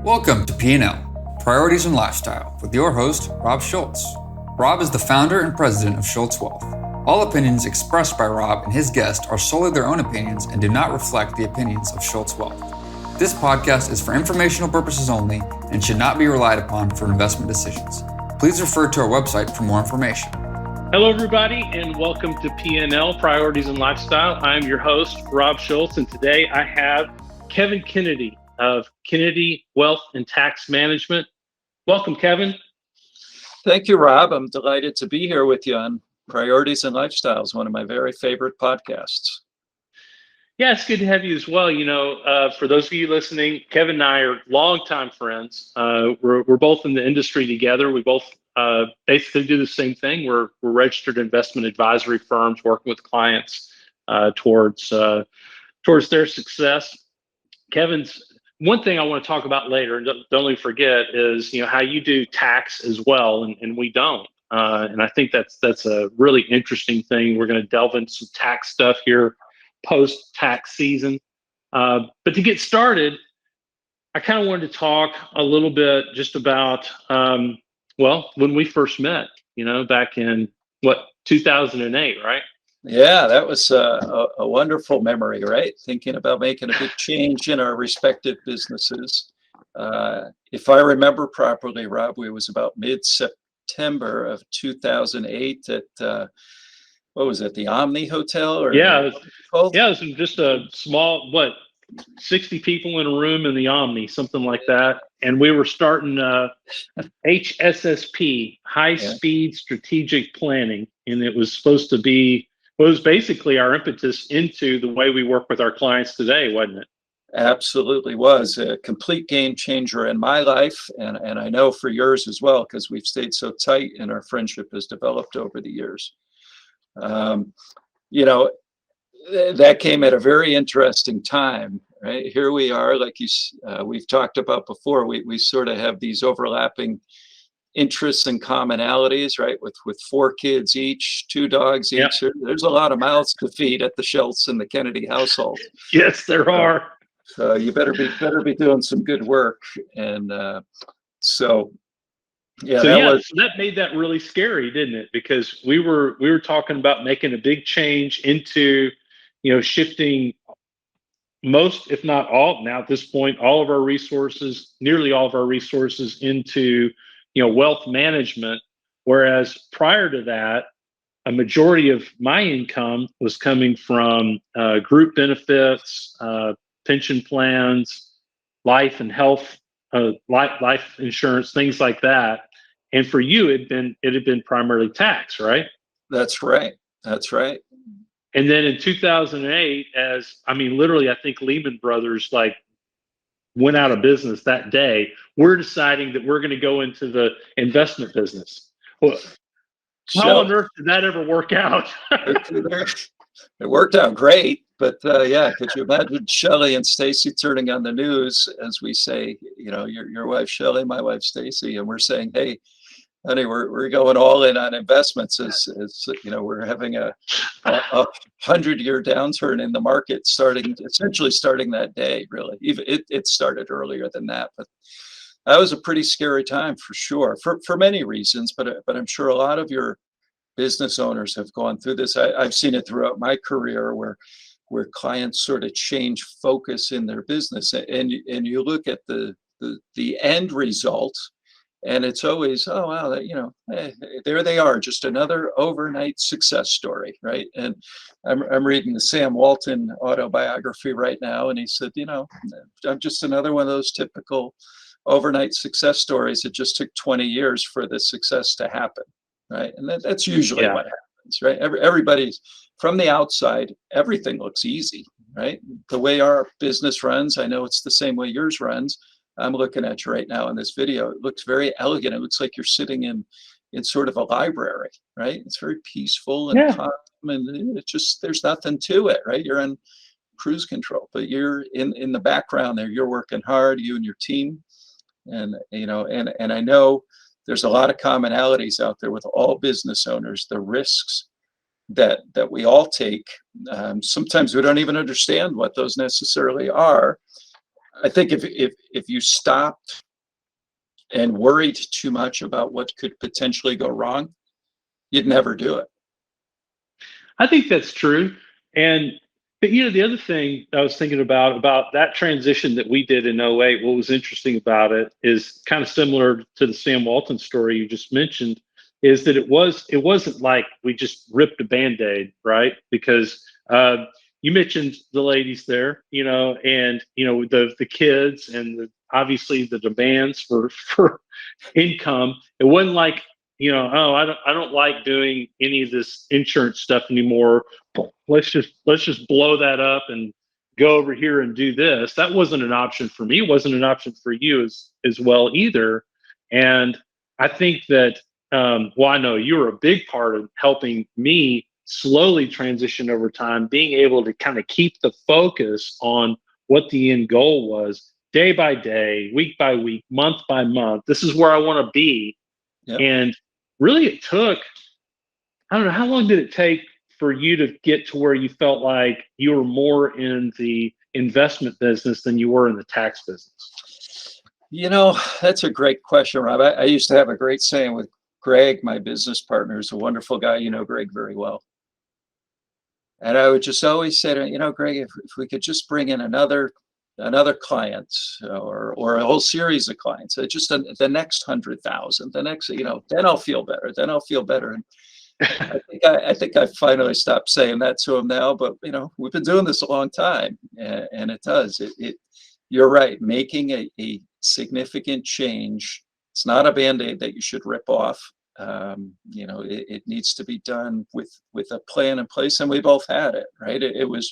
Welcome to P&L, Priorities and Lifestyle, with your host, Rob Schulz. Rob is the founder and president of Schulz Wealth. All opinions expressed by Rob and his guest are solely their own opinions and do not reflect the opinions of Schulz Wealth. This podcast is for informational purposes only and should not be relied upon for investment decisions. Please refer to our website for more information. Hello, everybody, and welcome to P&L, Priorities and Lifestyle. I'm your host, Rob Schulz, and today I have Kevin Kennedy of Kennedy Wealth and Tax Management. Welcome, Kevin. Thank you, Rob. I'm delighted to be here with you on Priorities and Lifestyles, one of my very favorite podcasts. Yeah, it's good to have you as well. For those of you listening, Kevin and I are longtime friends. We're both in the industry together. We both basically do the same thing. We're registered investment advisory firms working with clients towards their success. Kevin's one thing I want to talk about later, and don't forget, is how you do tax as well, and we don't. And I think that's a really interesting thing. We're going to delve into some tax stuff here post-tax season. But to get started, I kind of wanted to talk a little bit just about, when we first met, back in, 2008, right? Yeah, that was a wonderful memory, right? Thinking about making a big change in our respective businesses. If I remember properly, Rob, it was about mid-September of 2008 at, what was it, the Omni Hotel? It was just a small, 60 people in a room in the Omni, something like that. And we were starting HSSP, High Speed Strategic Planning. And it was supposed to be, was basically our impetus into the way we work with our clients today, wasn't it? Absolutely was a complete game changer in my life. And I know for yours as well, because we've stayed so tight and our friendship has developed over the years. That came at a very interesting time, right? Here we are, like we've talked about before, we sort of have these overlapping interests and commonalities, right? With 4 kids each, 2 dogs each. Yep. There's a lot of mouths to feed at the Schulz and the Kennedy household. Yes, there are. So you better be doing some good work. And so that made that really scary, didn't it? Because we were talking about making a big change into, shifting most, if not all, now at this point, nearly all of our resources into, wealth management. Whereas prior to that, a majority of my income was coming from group benefits, pension plans, life and health, life insurance, things like that. And for you, it had been primarily tax, right? That's right. And then in 2008, literally, I think Lehman Brothers went out of business that day. We're deciding that we're going to go into the investment business. Well, how on earth did that ever work out? It worked out great, but could you imagine Shelley and Stacy turning on the news as we say, your wife Shelley, my wife Stacy, and we're saying, hey, honey, we're going all in on investments as we're having a 100-year downturn in the market essentially starting that day, really. Even it started earlier than that, but that was a pretty scary time for sure, for many reasons, but I'm sure a lot of your business owners have gone through this. I've seen it throughout my career where clients sort of change focus in their business, and you look at the end result, and it's always, oh wow, there they are, just another overnight success story, right? And I'm reading the Sam Walton autobiography right now, and he said, I'm just another one of those typical overnight success stories. It just took 20 years for the success to happen, right? And that's usually what happens, right? Everybody's from the outside, everything looks easy, right? The way our business runs, I know it's the same way yours runs. I'm looking at you right now in this video. It looks very elegant. It looks like you're sitting in sort of a library, right? It's very peaceful and calm, and it's just, there's nothing to it, right? You're on cruise control, but you're in the background there. You're working hard, you and your team. And, and I know there's a lot of commonalities out there with all business owners, the risks that we all take. Sometimes we don't even understand what those necessarily are. I think if you stopped and worried too much about what could potentially go wrong, you'd never do it. I think that's true. And but the other thing I was thinking about that transition that we did in '08, what was interesting about it is kind of similar to the Sam Walton story you just mentioned, is that it wasn't like we just ripped a Band-Aid, right? Because you mentioned the ladies there, and the kids and obviously the demands for income. It wasn't like, oh, I don't like doing any of this insurance stuff anymore. Let's just blow that up and go over here and do this. That wasn't an option for me. It wasn't an option for you as well either. And I think that well, I know you were a big part of helping me slowly transition over time, being able to kind of keep the focus on what the end goal was, day by day, week by week, month by month. This is where I want to be. Yep. And really it took, I don't know, how long did it take for you to get to where you felt like you were more in the investment business than you were in the tax business? That's a great question, Rob. I used to have a great saying with Greg, my business partner, is a wonderful guy. You know Greg very well. And I would just always say to him, Greg, if we could just bring in another client or a whole series of clients, just the next 100,000, the next, then I'll feel better. Then I'll feel better. And I think I finally stopped saying that to him now, but we've been doing this a long time, and it does. You're right. Making a significant change. It's not a Band-Aid that you should rip off. It needs to be done with a plan in place, and we both had it, right? It was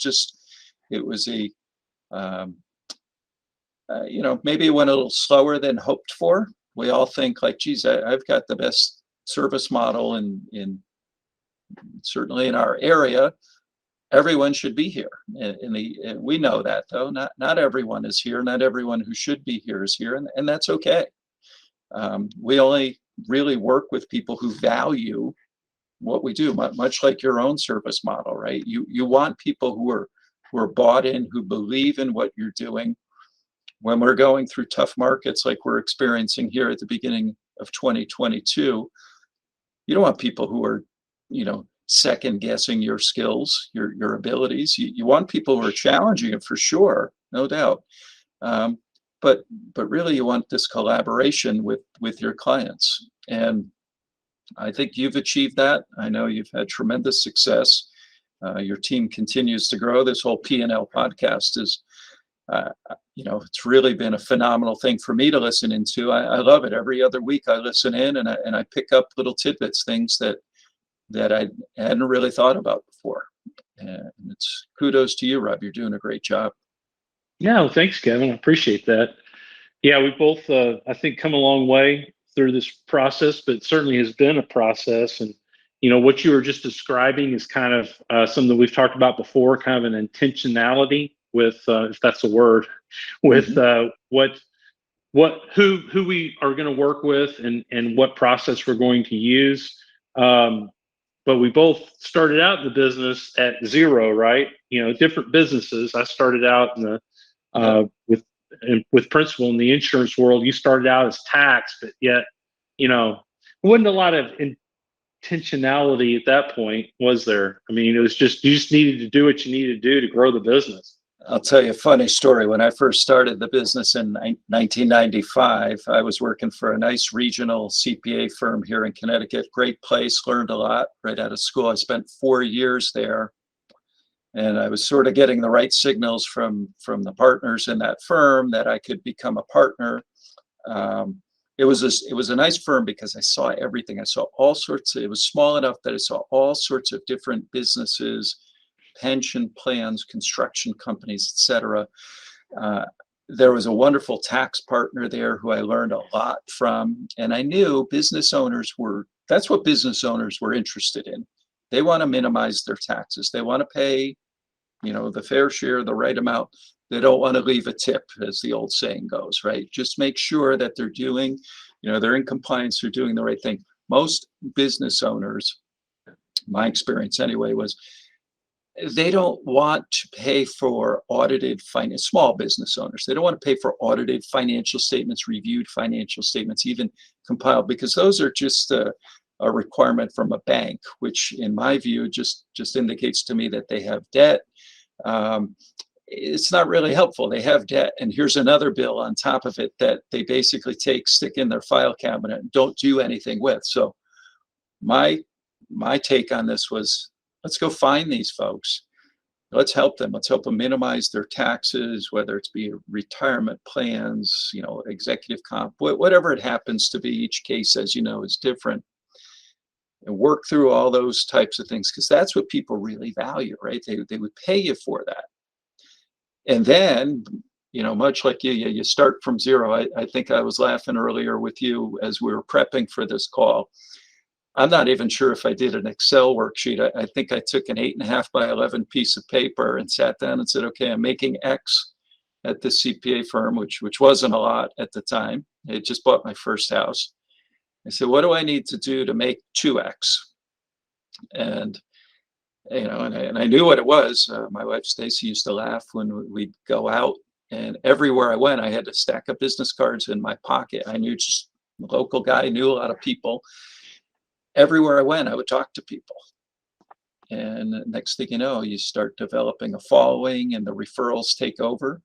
maybe it went a little slower than hoped for. We all think like, geez, I've got the best service model in certainly in our area. Everyone should be here. We know that, though. Not everyone is here. Not everyone who should be here is here, and that's okay. We only really work with people who value what we do, much like your own service model, right? You want people who are bought in, who believe in what you're doing. When we're going through tough markets like we're experiencing here at the beginning of 2022, you don't want people who are, second guessing your skills, your abilities. You want people who are challenging it for sure, no doubt. But really, you want this collaboration with your clients, and I think you've achieved that. I know you've had tremendous success. Your team continues to grow. This whole P&L podcast is, it's really been a phenomenal thing for me to listen into. I love it. Every other week, I listen in and I pick up little tidbits, things that I hadn't really thought about before. And it's kudos to you, Rob. You're doing a great job. Yeah, well, thanks, Kevin. I appreciate that. Yeah, we both, I think, come a long way through this process, but it certainly has been a process. And, what you were just describing is kind of something we've talked about before, kind of an intentionality with, if that's a word, with who we are going to work with and what process we're going to use. But we both started out in the business at zero, right? Different businesses. I started out in the with principal in the insurance world. You started out as tax, but yet, it wasn't a lot of intentionality at that point, was there? I mean, it was just, you just needed to do what you needed to do to grow the business. I'll tell you a funny story. When I first started the business in 1995, I was working for a nice regional CPA firm here in Connecticut. Great place, learned a lot right out of school. I spent 4 years there, and I was sort of getting the right signals from the partners in that firm that I could become a partner. It was a nice firm because I saw everything. I saw all sorts of, it was small enough that I saw all sorts of different businesses, pension plans, construction companies, etc. There was a wonderful tax partner there who I learned a lot from. And I knew that's what business owners were interested in. They want to minimize their taxes. They want to pay, the fair share, the right amount. They don't want to leave a tip, as the old saying goes, right? Just make sure that they're doing, they're in compliance, they're doing the right thing. Most business owners, my experience anyway, was they don't want to pay for audited finance, small business owners. They don't want to pay for audited financial statements, reviewed financial statements, even compiled, because those are just a requirement from a bank, which in my view just indicates to me that they have debt. It's not really helpful. They have debt, and here's another bill on top of it that they basically stick in their file cabinet and don't do anything with. So my take on this was, let's go find these folks. Let's help them. Let's help them minimize their taxes, whether it's be retirement plans, executive comp, whatever it happens to be. Each case, as you know, is different. And work through all those types of things, because that's what people really value, right? They would pay you for that. And then, much like you start from zero. I think I was laughing earlier with you as we were prepping for this call. I'm not even sure if I did an Excel worksheet. I think I took an 8.5 by 11 piece of paper and sat down and said, okay, I'm making X at this CPA firm, which wasn't a lot at the time. I had just bought my first house. I said, what do I need to do to make 2X? And and I knew what it was. My wife Stacy used to laugh when we'd go out, and everywhere I went, I had a stack of business cards in my pocket. I knew, just a local guy, knew a lot of people. Everywhere I went, I would talk to people. And next thing you know, you start developing a following and the referrals take over.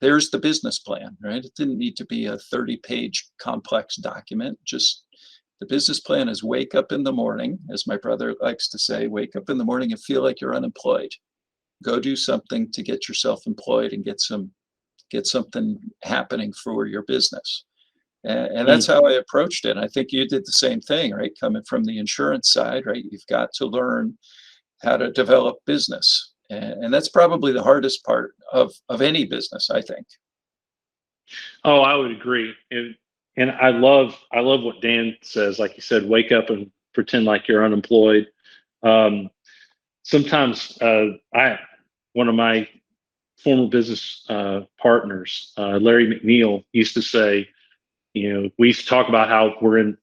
There's the business plan, right? It didn't need to be a 30-page complex document. Just the business plan is wake up in the morning, as my brother likes to say, wake up in the morning and feel like you're unemployed. Go do something to get yourself employed and get something happening for your business. And that's how I approached it. I think you did the same thing, right? Coming from the insurance side, right? You've got to learn how to develop business. And that's probably the hardest part of any business, I think. Oh, I would agree. And I love what Dan says. Like you said, wake up and pretend like you're unemployed. Sometimes one of my former business partners, Larry McNeil, used to say, we used to talk about how we're in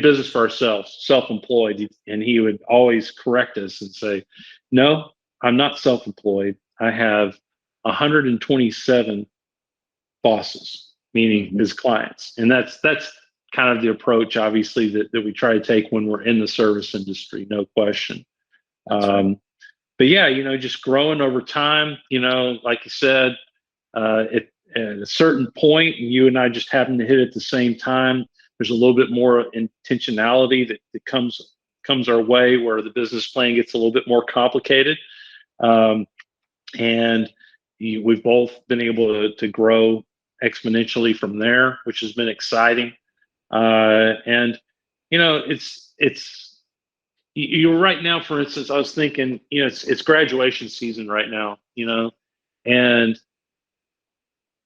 business for ourselves, self-employed, and he would always correct us and say, no, I'm not self-employed. I have 127 bosses, meaning his clients. And that's kind of the approach, obviously, that we try to take when we're in the service industry, no question. Right. But yeah, just growing over time, like you said, at a certain point, and you and I just happen to hit at the same time, there's a little bit more intentionality that comes our way, where the business plan gets a little bit more complicated. And we've both been able to grow exponentially from there, which has been exciting. And it's you're right now, for instance, I was thinking, it's graduation season right now, and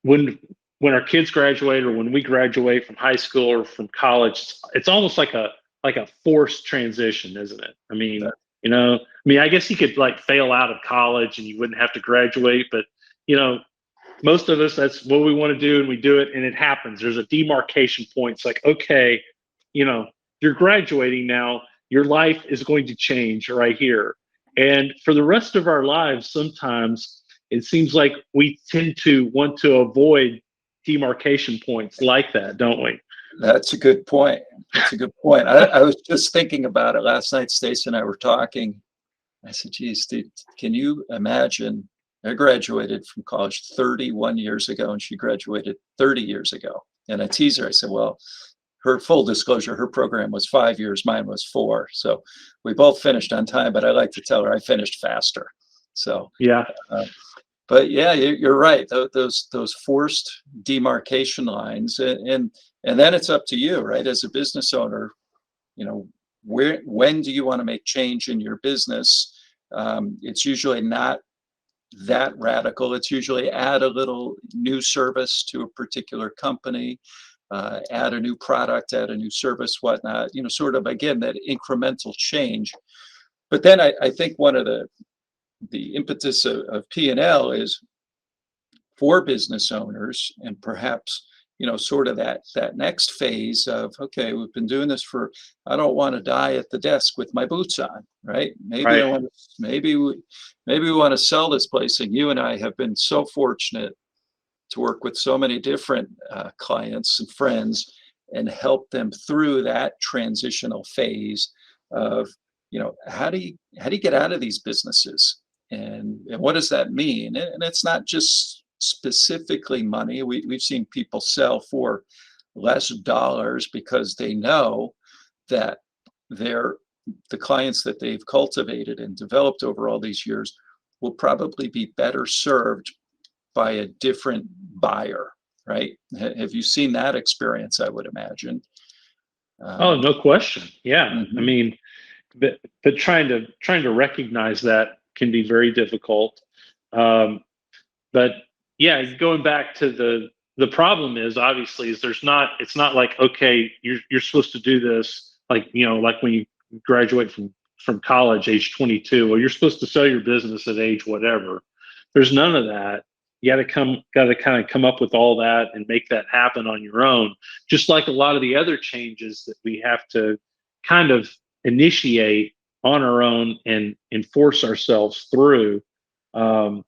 when our kids graduate, or when we graduate from high school or from college, it's almost like a forced transition, isn't it? I mean, I guess you could fail out of college and you wouldn't have to graduate, but most of us, that's what we want to do, and we do it, and it happens. There's a demarcation point. It's like, okay, you're graduating now. Your life is going to change right here. And for the rest of our lives, sometimes it seems like we tend to want to avoid demarcation points like that, don't we? That's a good point. I was just thinking about it last night. Stacey and I were talking. I said, geez, dude, can you imagine? I graduated from college 31 years ago, and she graduated 30 years ago. And I teased her. I said, well, her full disclosure, her program was 5 years, mine was 4. So we both finished on time, but I like to tell her I finished faster. So yeah. But yeah, you're right. Those forced demarcation lines, and then it's up to you, right? As a business owner, when do you want to make change in your business? It's usually not that radical. It's usually add a little new service to a particular company, add a new product, add a new service, whatnot. Sort of, again, that incremental change. But then I think one of the impetus of P&L is for business owners, and perhaps sort of that next phase of, okay, we've been doing this I don't want to die at the desk with my boots on, right? Maybe Right. maybe we want to sell this place. And you and I have been so fortunate to work with so many different clients and friends and help them through that transitional phase of, how do you get out of these businesses, and what does that mean? And it's not just specifically money. We've seen people sell for less dollars because they know that the clients that they've cultivated and developed over all these years will probably be better served by a different buyer, right? Have you seen that experience? I would imagine. Oh, no question. Yeah. I Mhm. mean, but trying to recognize that can be very difficult. But yeah, going back to the problem is obviously is it's not like, okay, you're supposed to do this like, like when you graduate from college age 22, or you're supposed to sell your business at age whatever. There's none of that. You got to kind of come up with all that and make that happen on your own. Just like a lot of the other changes that we have to kind of initiate on our own and enforce ourselves through. And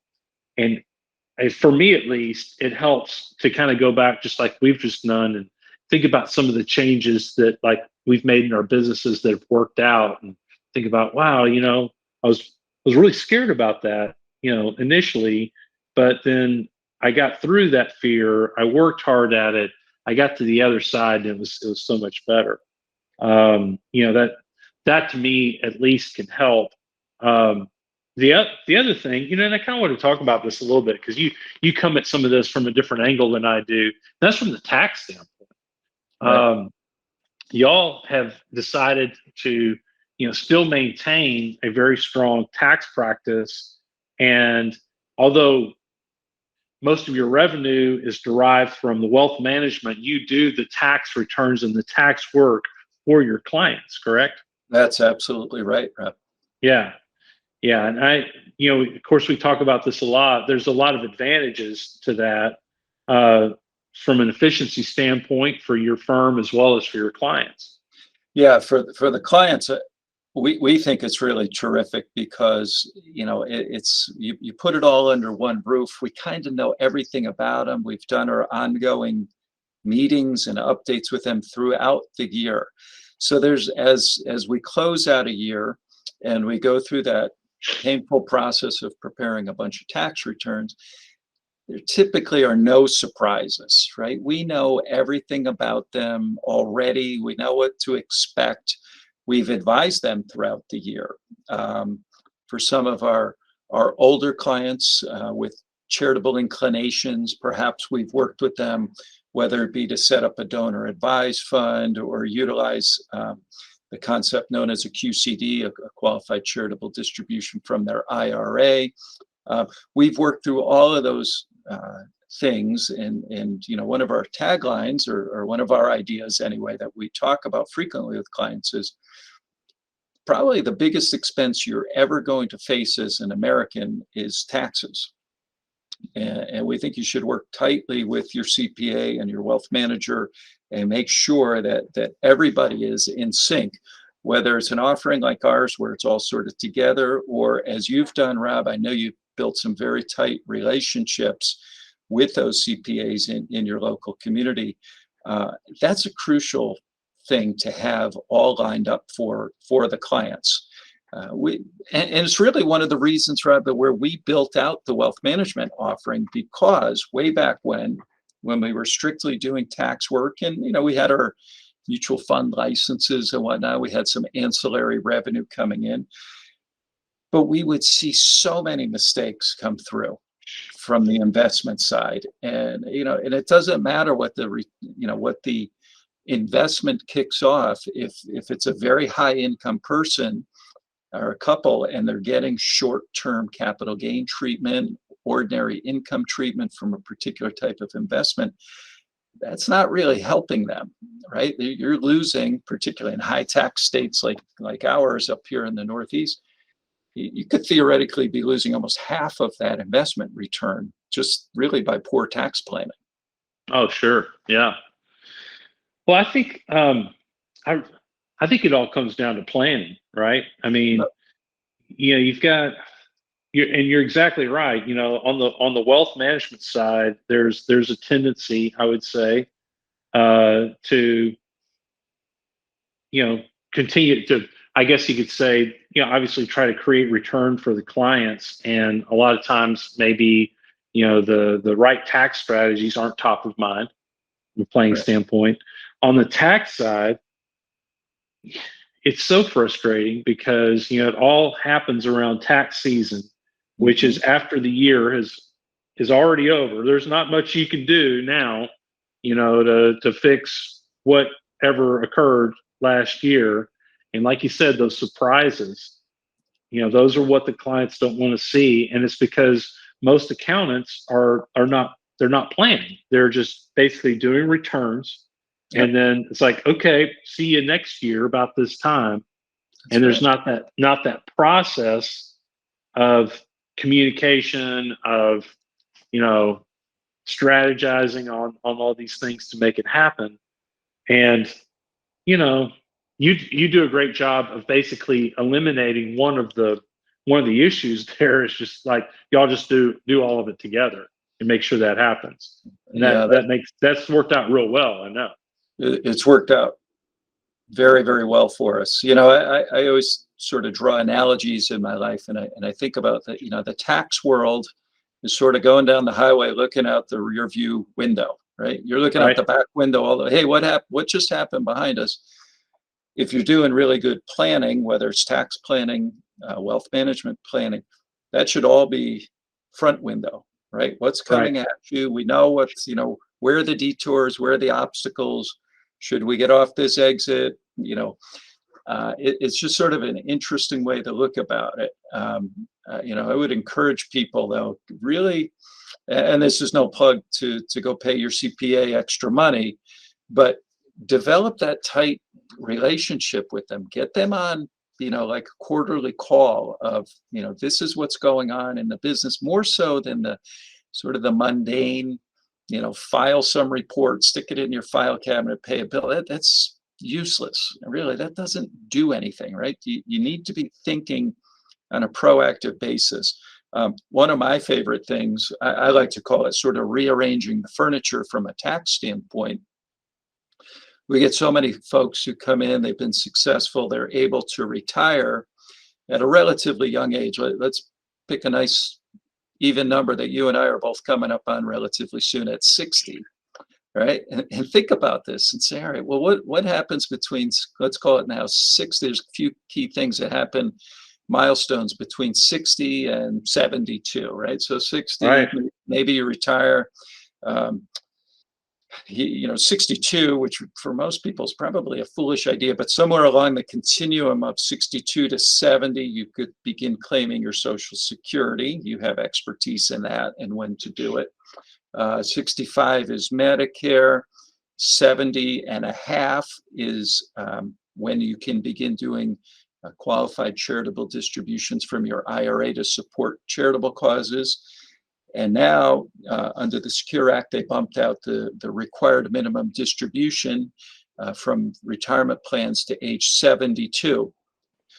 for me at least, it helps to kind of go back just like we've just done and think about some of the changes that like we've made in our businesses that have worked out, and think about, wow, I was really scared about that, initially, but then I got through that fear. I worked hard at it. I got to the other side, and it was so much better. That to me at least can help. Um, the other thing, and I kind of want to talk about this a little bit because you come at some of this from a different angle than I do. That's from the tax standpoint. Right. Y'all have decided to, still maintain a very strong tax practice, and although most of your revenue is derived from the wealth management, you do the tax returns and the tax work for your clients, correct? That's absolutely right, Rob. Yeah. Yeah. And of course, we talk about this a lot. There's a lot of advantages to that from an efficiency standpoint for your firm as well as for your clients. Yeah, for the clients, we think it's really terrific because it's you put it all under one roof. We kind of know everything about them. We've done our ongoing meetings and updates with them throughout the year. So there's as we close out a year and we go through that painful process of preparing a bunch of tax returns, there typically are no surprises, right? We know everything about them already. We know what to expect. We've advised them throughout the year. For some of our older clients with charitable inclinations, perhaps we've worked with them, whether it be to set up a donor advised fund or utilize the concept known as a QCD, a qualified charitable distribution from their IRA. We've worked through all of those things, and one of our taglines or one of our ideas anyway that we talk about frequently with clients is probably the biggest expense you're ever going to face as an American is taxes. And we think you should work tightly with your CPA and your wealth manager and make sure that everybody is in sync, whether it's an offering like ours where it's all sort of together, or as you've done, Rob, I know you've built some very tight relationships with those CPAs in your local community. That's a crucial thing to have all lined up for the clients. And it's really one of the reasons, Rob, that where we built out the wealth management offering, because way back when we were strictly doing tax work, and we had our mutual fund licenses and whatnot, we had some ancillary revenue coming in, but we would see so many mistakes come through from the investment side, and and it doesn't matter what the investment kicks off if it's a very high income person or a couple and they're getting short-term capital gain treatment, ordinary income treatment from a particular type of investment, that's not really helping them, right? You're losing, particularly in high tax states like ours up here in the Northeast. You could theoretically be losing almost half of that investment return just really by poor tax planning. Oh, sure. Yeah. Well, I think it all comes down to planning, right? I mean, you've got you're exactly right. On the wealth management side, there's a tendency, I would say, to continue to, I guess you could say, obviously try to create return for the clients, and a lot of times maybe the right tax strategies aren't top of mind from a planning Right. standpoint. On the tax side, it's so frustrating because it all happens around tax season, which is after the year is already over. There's not much you can do now, to fix whatever occurred last year. And like you said, those surprises, those are what the clients don't want to see. And it's because most accountants are not, they're not planning. They're just basically doing returns. Yep. And then it's like, okay, see you next year about this time. That's And there's right. not that process of communication, of strategizing on all these things to make it happen. And you know you do a great job of basically eliminating one of the issues. There is just like, y'all just do all of it together and make sure that happens. And Yeah, that's worked out real well, I know. it's worked out very, very well for us. I always sort of draw analogies in my life, and I think about that. The tax world is sort of going down the highway, looking out the rear view window, right? You're looking out Right. the back window, although, hey, what happened? What just happened behind us? If you're doing really good planning, whether it's tax planning, wealth management planning, that should all be front window, right? What's Right. coming at you? We know where are the detours, where are the obstacles? Should we get off this exit? It's just sort of an interesting way to look about it. I would encourage people, though, really, and this is no plug to go pay your CPA extra money, but develop that tight relationship with them. Get them on, like a quarterly call of, this is what's going on in the business, more so than the sort of the mundane, file some report, stick it in your file cabinet, pay a bill. That's useless. Really, that doesn't do anything, right? You need to be thinking on a proactive basis. One of my favorite things, I like to call it sort of rearranging the furniture from a tax standpoint. We get so many folks who come in, they've been successful, they're able to retire at a relatively young age. Let's pick a nice even number that you and I are both coming up on relatively soon, at 60, right? And think about this and say, all right, well, what happens between, let's call it now 60, there's a few key things that happen, milestones between 60 and 72, right? So 60, Right. maybe you retire. 62, which for most people is probably a foolish idea, but somewhere along the continuum of 62 to 70, you could begin claiming your Social Security. You have expertise in that and when to do it. 65 is Medicare. 70 and a half is when you can begin doing qualified charitable distributions from your IRA to support charitable causes. And now, under the Secure Act, they bumped out the required minimum distribution from retirement plans to age 72.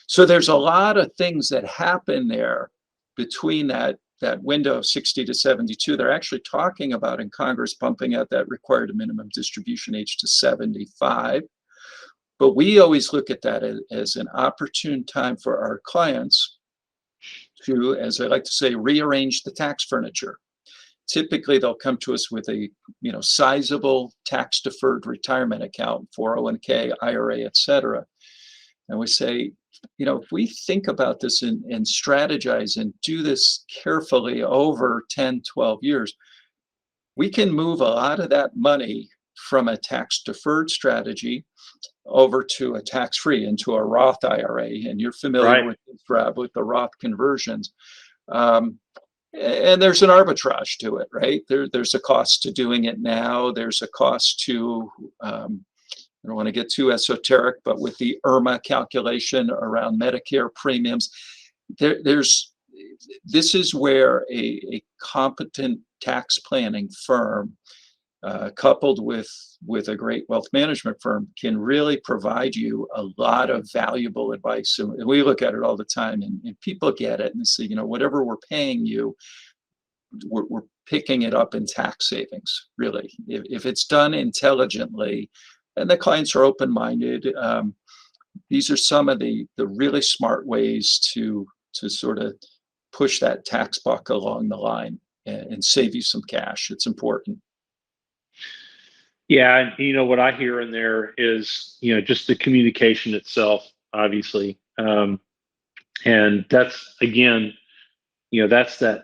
So there's a lot of things that happen there between that window of 60 to 72. They're actually talking about in Congress bumping out that required minimum distribution age to 75. But we always look at that as an opportune time for our clients to, as I like to say, rearrange the tax furniture. Typically, they'll come to us with a sizable tax-deferred retirement account, 401k, IRA, et cetera. And we say, if we think about this and strategize and do this carefully over 10, 12 years, we can move a lot of that money from a tax-deferred strategy over to a tax-free, into a Roth IRA. And you're familiar with this, Rob, with the Roth conversions. And there's an arbitrage to it, right? There's a cost to doing it now. There's a cost to, I don't want to get too esoteric, but with the IRMA calculation around Medicare premiums, this is where a competent tax planning firm coupled with a great wealth management firm, can really provide you a lot of valuable advice. And we look at it all the time, and people get it and they say, whatever we're paying you, we're picking it up in tax savings, really. If it's done intelligently and the clients are open-minded, these are some of the really smart ways to sort of push that tax buck along the line and save you some cash. It's important. Yeah, and what I hear in there is, just the communication itself, obviously. And that's, again, that's that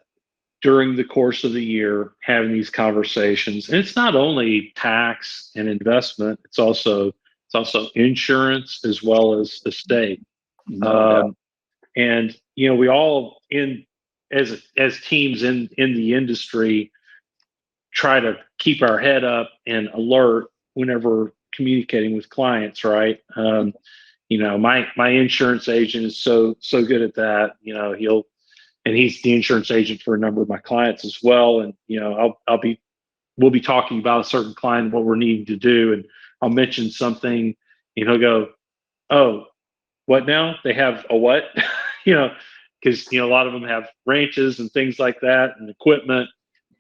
during the course of the year, having these conversations. And it's not only tax and investment, it's also insurance as well as estate. No doubt. And we all as teams in the industry try to keep our head up and alert whenever communicating with clients, right? My insurance agent is so good at that. He's the insurance agent for a number of my clients as well. And we'll be talking about a certain client, what we're needing to do, and I'll mention something, and he'll go, "Oh, what now? They have a what?" Because a lot of them have ranches and things like that and equipment.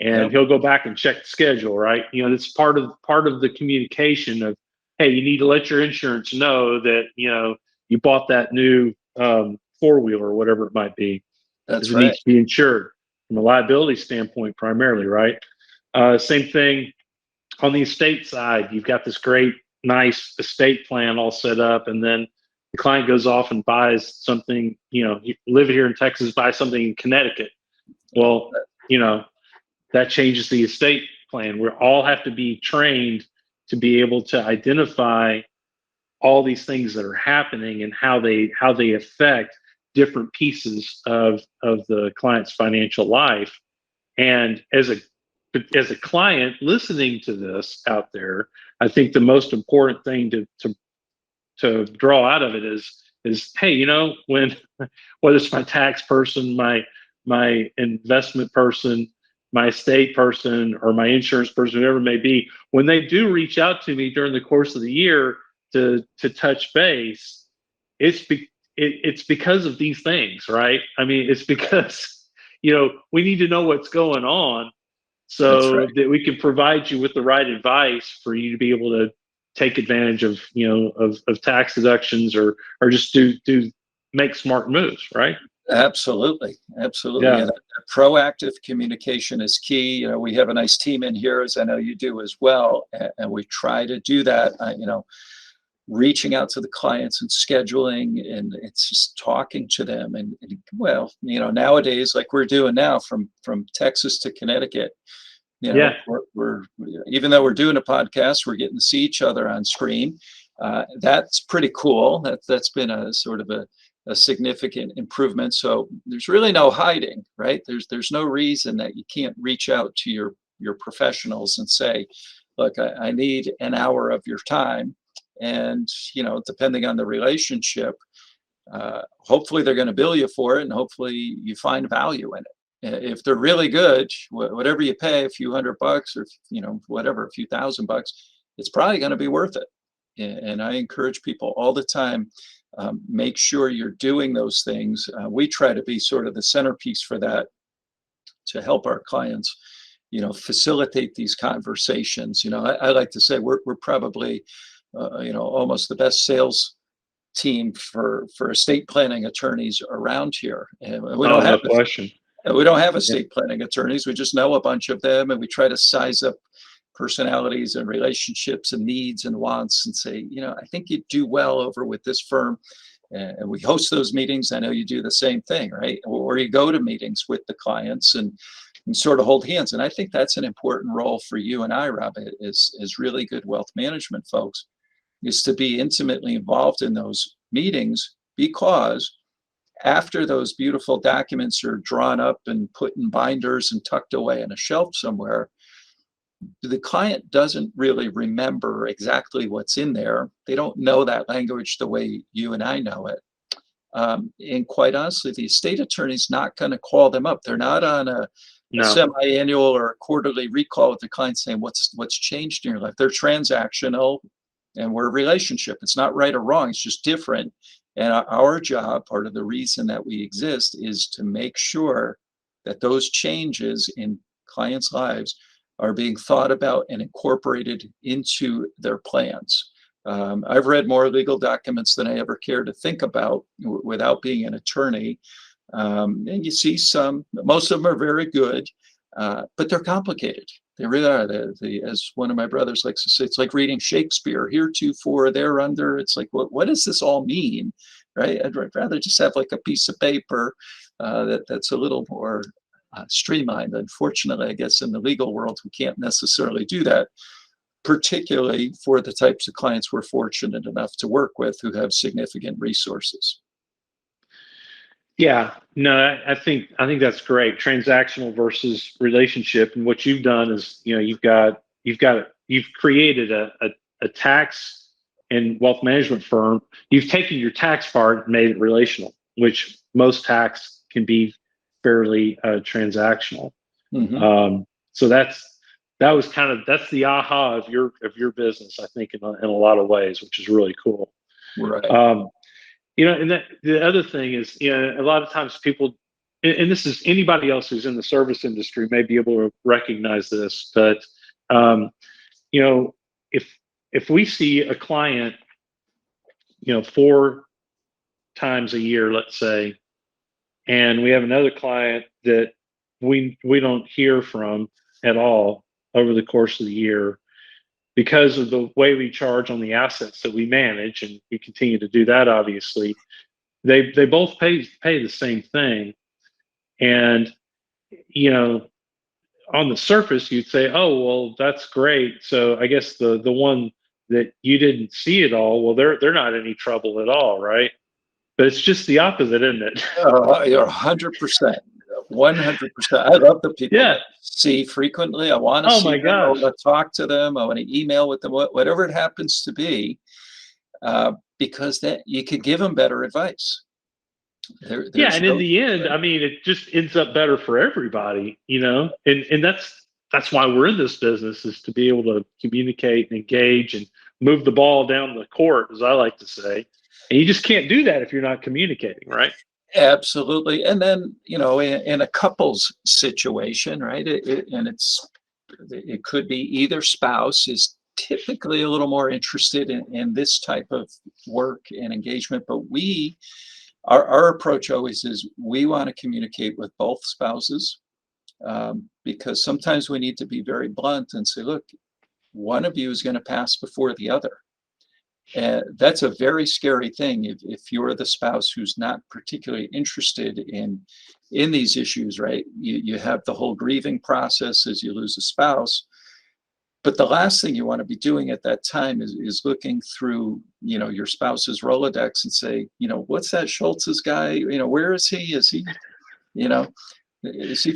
And he'll go back and check the schedule, right? It's part of the communication of, hey, you need to let your insurance know that you bought that new four-wheeler or whatever it might be. That's It right. needs to be insured from a liability standpoint primarily, right? Same thing on the estate side. You've got this great, nice estate plan all set up, and then the client goes off and buys something. You live here in Texas, buy something in Connecticut. Well, that changes the estate plan. We all have to be trained to be able to identify all these things that are happening and how they affect different pieces of the client's financial life. And as a client listening to this out there, I think the most important thing to draw out of it is hey, when whether it's my tax person, my investment person, my estate person, or my insurance person, whoever it may be, when they do reach out to me during the course of the year to touch base, it's because of these things, right? I mean, it's because we need to know what's going on so that we can provide you with the right advice for you to be able to take advantage of of tax deductions or just do make smart moves, right? Absolutely. Yeah. And proactive communication is key. We have a nice team in here, as I know you do as well, and we try to do that. Reaching out to the clients and scheduling, and it's just talking to them. And nowadays, like we're doing now from Texas to Connecticut, we're even though we're doing a podcast, we're getting to see each other on screen. That's pretty cool. That's been a sort of a significant improvement. So there's really no hiding, right? There's no reason that you can't reach out to your professionals and say, look, I need an hour of your time. And, depending on the relationship, hopefully they're going to bill you for it, and hopefully you find value in it. If they're really good, whatever you pay, a few $100 or, whatever, a few $1,000, it's probably going to be worth it. And I encourage people all the time, make sure you're doing those things. We try to be sort of the centerpiece for that, to help our clients, facilitate these conversations. I like to say we're probably, almost the best sales team for estate planning attorneys around here. And we don't have no question. We don't have estate planning attorneys. We just know a bunch of them, and we try to size up personalities and relationships and needs and wants and say, I think you'd do well over with this firm. And we host those meetings. I know you do the same thing, right? Or you go to meetings with the clients and sort of hold hands. And I think that's an important role for you and I, Rob, is really good wealth management folks, is to be intimately involved in those meetings, because after those beautiful documents are drawn up and put in binders and tucked away in a shelf somewhere, the client doesn't really remember exactly what's in there. They don't know that language the way you and I know it. And quite honestly, the estate attorney's not going to call them up. They're not on a No. semi-annual or a quarterly recall with the client saying what's changed in your life. They're transactional, and we're a relationship. It's not right or wrong. It's just different. And our job, part of the reason that we exist, is to make sure that those changes in clients' lives are being thought about and incorporated into their plans. I've read more legal documents than I ever care to think about without being an attorney. And you see most of them are very good, but they're complicated. They really are. As one of my brothers likes to say, it's like reading Shakespeare, heretofore, thereunder. It's like, what does this all mean, right? I'd rather just have like a piece of paper that's a little more streamlined. Unfortunately, I guess in the legal world, we can't necessarily do that, particularly for the types of clients we're fortunate enough to work with who have significant resources. Yeah, no, I think that's great. Transactional versus relationship, and what you've done is, you've created a tax and wealth management firm. You've taken your tax part and made it relational, which most tax can be fairly transactional. Mm-hmm. So that's the aha of your business, I think, in a lot of ways, which is really cool. Right. And the other thing is, a lot of times people, and this is anybody else who's in the service industry may be able to recognize this, but if we see a client, 4 times a year, let's say, and we have another client that we don't hear from at all over the course of the year, because of the way we charge on the assets that we manage, and we continue to do that, obviously, they both pay the same thing. And, on the surface, you'd say, oh, well, that's great. So I guess the one that you didn't see at all, well, they're not any trouble at all, right? But it's just the opposite, isn't it? You're 100%. 100%. I love the people Yeah. that I see frequently. I want to Oh see my them. I gosh. want to talk to them. I want to email with them, whatever it happens to be, because that you could give them better advice. Yeah, and in the end, I mean, it just ends up better for everybody, and that's why we're in this business, is to be able to communicate and engage and move the ball down the court, as I like to say. And you just can't do that if you're not communicating, right? Absolutely. And then, in a couple's situation, right? It could be either spouse is typically a little more interested in this type of work and engagement, but our approach always is we want to communicate with both spouses, because sometimes we need to be very blunt and say, look, one of you is going to pass before the other. And that's a very scary thing if you're the spouse who's not particularly interested in these issues, right? You have the whole grieving process as you lose a spouse. But the last thing you want to be doing at that time is looking through, your spouse's Rolodex and say, what's that Schulz's guy? Where is he? Is he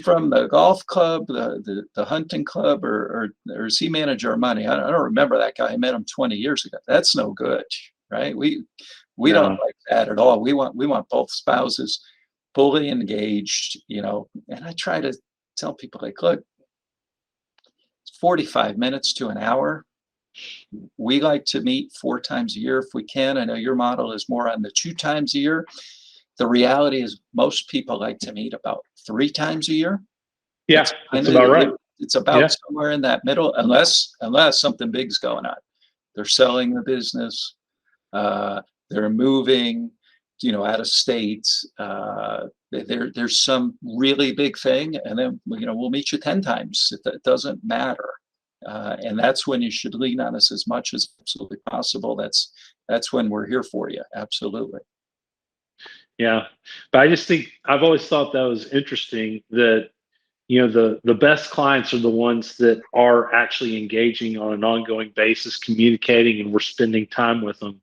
from the golf club, the hunting club, or does he manage our money? I don't remember that guy. I met him 20 years ago. That's no good, right? We don't like that at all. We want both spouses fully engaged, and I try to tell people, like, look, 45 minutes to an hour. We like to meet 4 times a year if we can. I know your model is more on the 2 times a year. The reality is most people like to meet about 3 times a year. Yeah, that's about right. It's about somewhere in that middle, unless something big's going on. They're selling the business. They're moving, out of state. There's some really big thing, and then we'll meet you 10 times. It doesn't matter, and that's when you should lean on us as much as absolutely possible. That's when we're here for you. Absolutely. Yeah, but I just think I've always thought that was interesting that the best clients are the ones that are actually engaging on an ongoing basis, communicating, and we're spending time with them.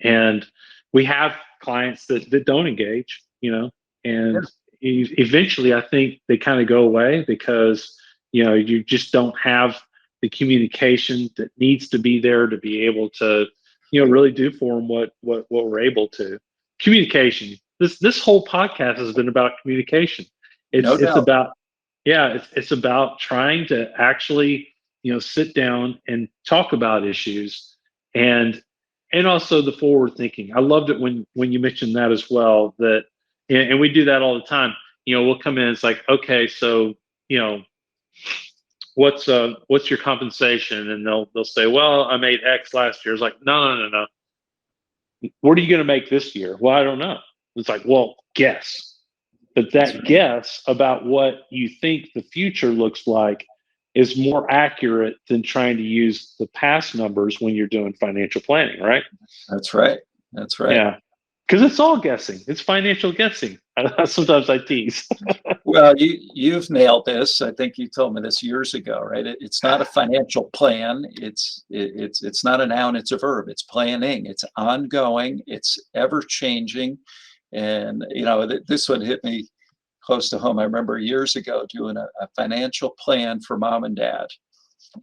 And we have clients that don't engage, and eventually I think they kind of go away because, you just don't have the communication that needs to be there to be able to, really do for them what we're able to. Communication. This whole podcast has been about communication. It's about Yeah, it's about trying to actually, sit down and talk about issues, and also the forward thinking. I loved it when you mentioned that as well. That and we do that all the time. We'll come in. It's like, okay, so what's your compensation? And they'll say, well, I made X last year. It's like, no. What are you going to make this year? Well, I don't know. It's like, well, guess. But That's that right. guess about what you think the future looks like is more accurate than trying to use the past numbers when you're doing financial planning, right? That's right. That's right. Yeah. Because it's all guessing. It's financial guessing. Sometimes I tease. Well, you've nailed this. I think you told me this years ago, right? It's not a financial plan. It's not a noun. It's a verb. It's planning. It's ongoing. It's ever changing. And this one hit me close to home. I remember years ago doing a financial plan for mom and dad,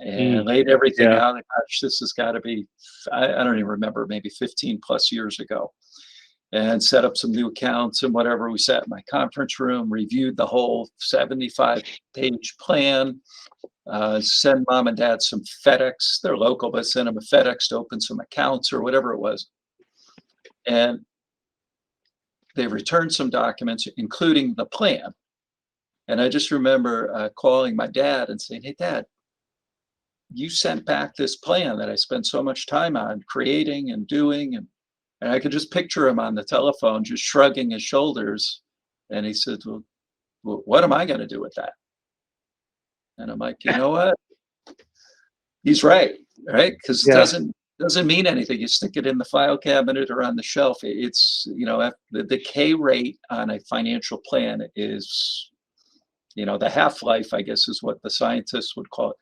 and laid everything Yeah. out. Gosh, this has got to be, I don't even remember, maybe 15 plus years ago. And set up some new accounts and whatever. We sat in my conference room, reviewed the whole 75-page plan, send mom and dad some FedEx. They're local, but send them a FedEx to open some accounts or whatever it was. And they returned some documents, including the plan. And I just remember calling my dad and saying, hey, Dad, you sent back this plan that I spent so much time on creating and doing. And I could just picture him on the telephone, just shrugging his shoulders. And he said, well, what am I going to do with that? And I'm like, you know what? He's right? Because it doesn't mean anything. You stick it in the file cabinet or on the shelf. It's, the decay rate on a financial plan is, the half-life, I guess, is what the scientists would call it.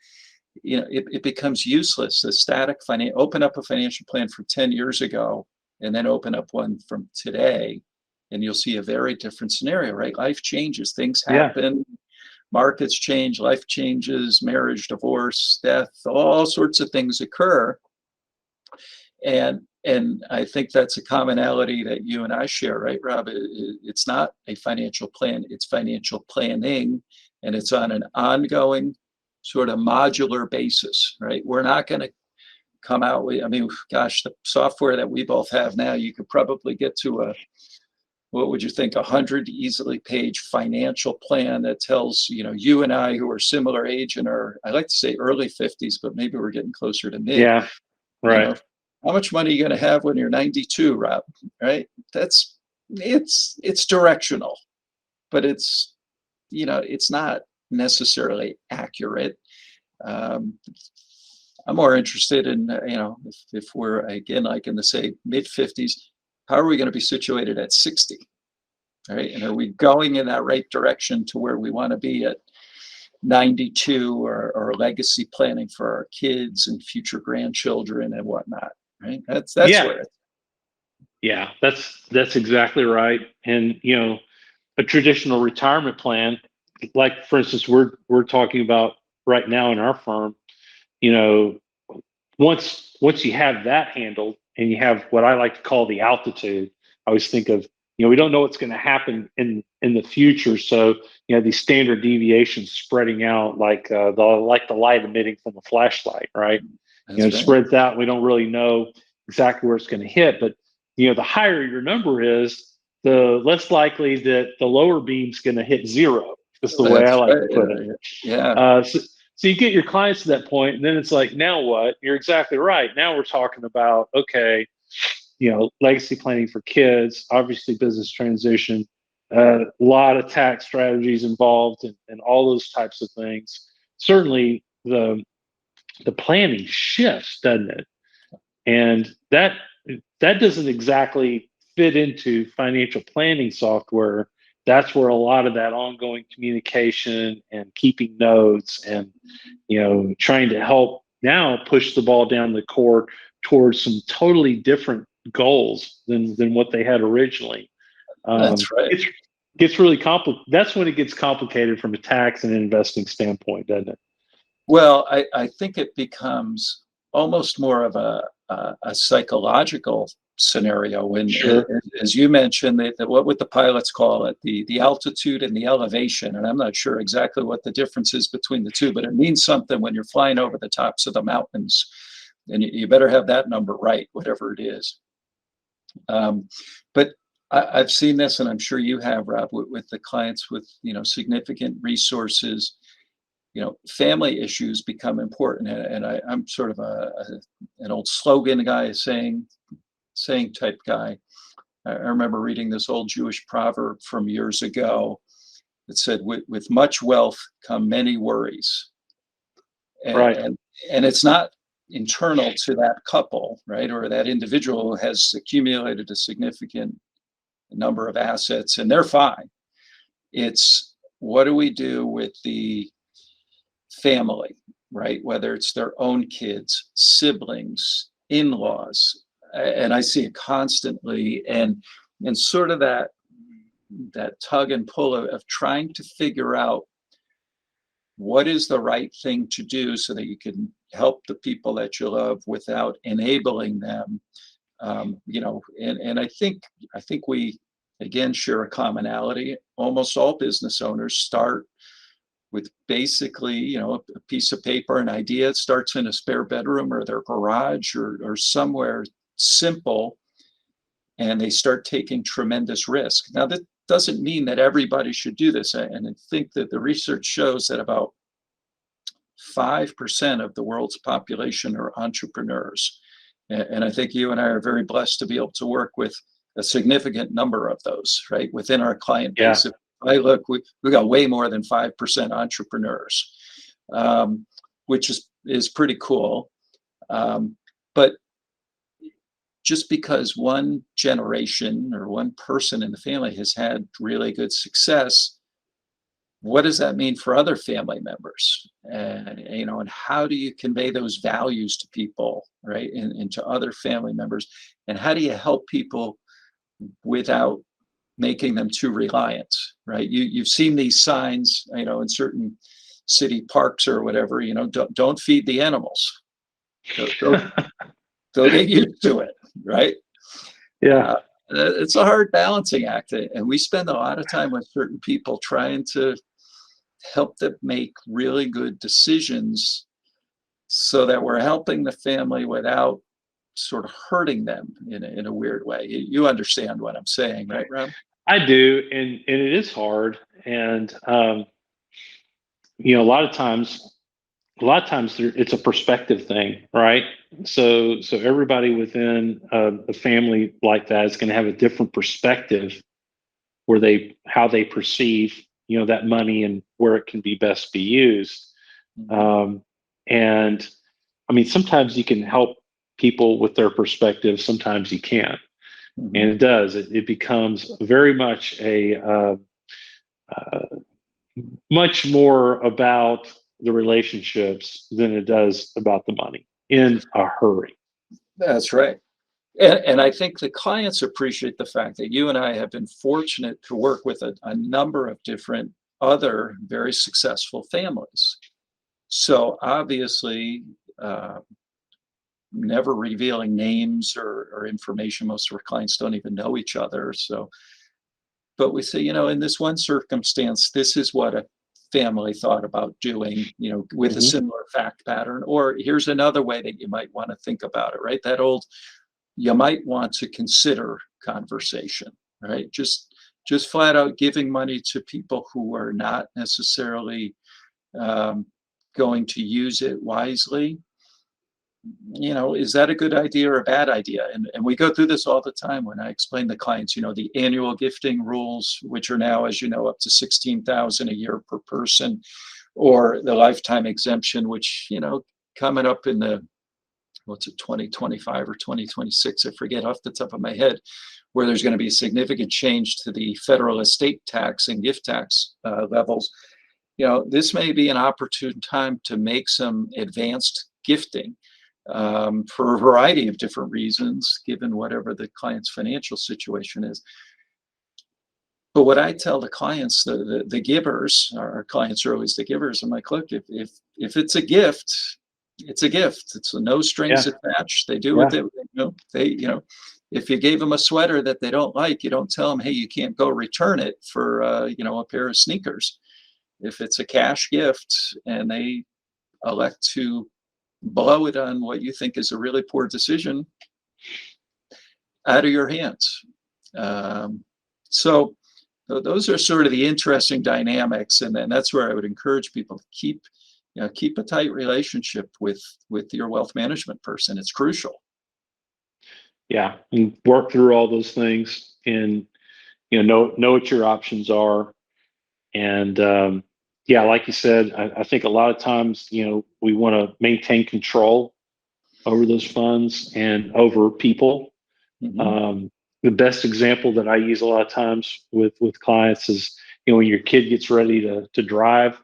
It becomes useless. The static open up a financial plan from 10 years ago, and then open up one from today, and you'll see a very different scenario, right? Life changes, things happen, markets change, life changes, marriage, divorce, death, all sorts of things occur. And I think that's a commonality that you and I share, right, Rob? It's not a financial plan, it's financial planning, and it's on an ongoing sort of modular basis, right? We're not going to come out with, gosh, the software that we both have now, you could probably get to what would you think, 100 easily page financial plan that tells, you and I who are similar age and are, I like to say early 50s, but maybe we're getting closer to mid. Yeah. Right. How much money are you going to have when you're 92, Rob? Right? It's directional, but it's not necessarily accurate. I'm more interested in, if we're, again, like in the, say, mid-50s, how are we going to be situated at 60? Right? And are we going in that right direction to where we want to be at 92, or legacy planning for our kids and future grandchildren and whatnot? Right? That's where it's. Yeah, that's exactly right. And, a traditional retirement plan, like, for instance, we're talking about right now in our firm, once you have that handled and you have what I like to call the altitude, I always think of, we don't know what's going to happen in the future. So, these standard deviations spreading out like the light emitting from a flashlight, right? That's right. Spreads out. We don't really know exactly where it's going to hit, but the higher your number is, the less likely that the lower beam's going to hit zero. Is the way I like to put it. Yeah. So you get your clients to that point, and then it's like, now what? You're exactly right. Now we're talking about, okay, legacy planning for kids, obviously business transition, a lot of tax strategies involved, and all those types of things. Certainly the planning shifts, doesn't it? And that doesn't exactly fit into financial planning software. That's where a lot of that ongoing communication and keeping notes and, trying to help now push the ball down the court towards some totally different goals than what they had originally. That's right. It gets really complicated. That's when it gets complicated from a tax and investing standpoint, doesn't it? Well, I think it becomes almost more of a psychological scenario. And Sure. as you mentioned, what would the pilots call it? The altitude and the elevation. And I'm not sure exactly what the difference is between the two, but it means something when you're flying over the tops of the mountains. And you better have that number right, whatever it is. But I've seen this, and I'm sure you have, Rob, with the clients with significant resources. Family issues become important, and I'm sort of an old slogan guy, saying type guy. I remember reading this old Jewish proverb from years ago that said, "With much wealth come many worries," Right. and it's not internal to that couple, right, or that individual who has accumulated a significant number of assets, and they're fine. It's what do we do with the family, right? Whether it's their own kids, siblings, in-laws, and I see it constantly, and sort of that tug and pull of trying to figure out what is the right thing to do so that you can help the people that you love without enabling them. And I think we again share a commonality. Almost all business owners start with basically, a piece of paper, an idea. It starts in a spare bedroom or their garage or somewhere simple, and they start taking tremendous risk. Now, that doesn't mean that everybody should do this. And I think that the research shows that about 5% of the world's population are entrepreneurs. And I think you and I are very blessed to be able to work with a significant number of those, right, within our client base. Yeah. If I look, we got way more than 5% entrepreneurs, which is pretty cool. But just because one generation or one person in the family has had really good success, what does that mean for other family members? And how do you convey those values to people, right, and to other family members? And how do you help people without making them too reliant, right? You've seen these signs, in certain city parks or whatever, don't feed the animals. They'll get used to it, right? Yeah. It's a hard balancing act, and we spend a lot of time with certain people trying to help them make really good decisions so that we're helping the family without sort of hurting them in a weird way. You understand what I'm saying, right, Rob? I do, and it is hard, and a lot of times it's a perspective thing, right? So everybody within a family like that is going to have a different perspective how they perceive that money and where it can be best be used. And I mean, sometimes you can help people with their perspective, sometimes you can't. And it does. It becomes very much much more about the relationships than it does about the money in a hurry. That's right. And I think the clients appreciate the fact that you and I have been fortunate to work with a number of different other very successful families. So obviously, never revealing names or information. Most of our clients don't even know each other. So, but we say, in this one circumstance, this is what a family thought about doing, with a similar fact pattern. Or here's another way that you might want to think about it, right? That old, you might want to consider conversation, right? Just flat out giving money to people who are not necessarily going to use it wisely. Is that a good idea or a bad idea? And we go through this all the time when I explain to clients, the annual gifting rules, which are now, as you know, up to $16,000 a year per person, or the lifetime exemption, which, coming up in the, 2025 or 2026, I forget off the top of my head, where there's going to be a significant change to the federal estate tax and gift tax levels. This may be an opportune time to make some advanced gifting for a variety of different reasons, given whatever the client's financial situation is. But what I tell the clients, the givers, our clients are always the givers. I'm like, look, if it's a gift, it's a gift. It's no strings attached. They do what they If you gave them a sweater that they don't like, you don't tell them, hey, you can't go return it for a pair of sneakers. If it's a cash gift and they elect to blow it on what you think is a really poor decision, out of your hands. So those are sort of the interesting dynamics, and then that's where I would encourage people to keep a tight relationship with your wealth management person. It's crucial. Yeah, and work through all those things, and know what your options are, and yeah, like you said, I think a lot of times we want to maintain control over those funds and over people. Mm-hmm. The best example that I use a lot of times with clients is when your kid gets ready to drive,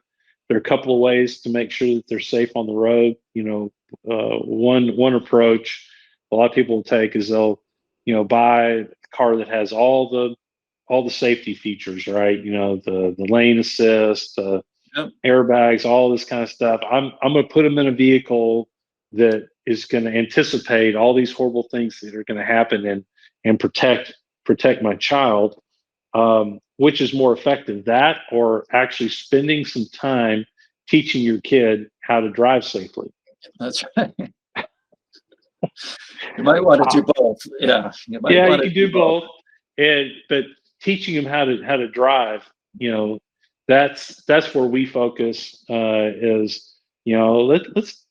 there are a couple of ways to make sure that they're safe on the road. One approach a lot of people will take is they'll buy a car that has all the safety features, right? The lane assist, Yep. airbags, all this kind of stuff. I'm going to put them in a vehicle that is going to anticipate all these horrible things that are going to happen and protect my child. Which is more effective, that or actually spending some time teaching your kid how to drive safely? That's right. You might want to do both. Yeah, you can do both. But teaching them how to drive, that's where we focus. Is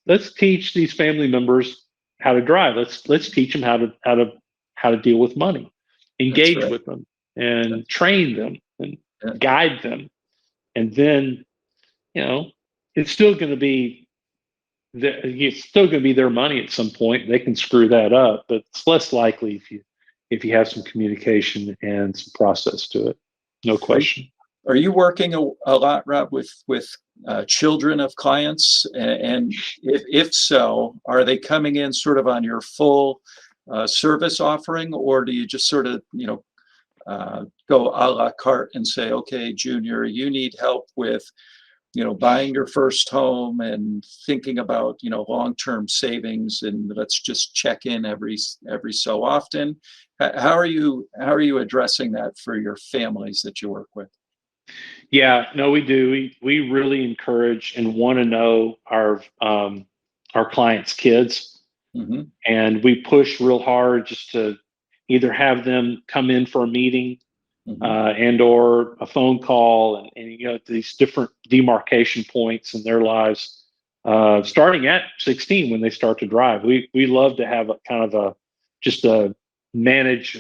let's teach these family members how to drive. Let's teach them how to deal with money, engage with them, and train them and guide them, and then it's still going to be their money at some point. They can screw that up, but it's less likely if you have some communication and some process to it. No question. Are you working a lot, Rob, with children of clients? And if so, are they coming in sort of on your full service offering, or do you just sort of go a la carte and say, okay, Junior, you need help with buying your first home and thinking about long-term savings, and let's just check in every so often? How are you addressing that for your families that you work with? Yeah, no, we do. We really encourage and want to know our clients' kids, Mm-hmm. and we push real hard just to either have them come in for a meeting, Mm-hmm. And or a phone call, and these different demarcation points in their lives, starting at 16 when they start to drive. We love to have a kind of just a manage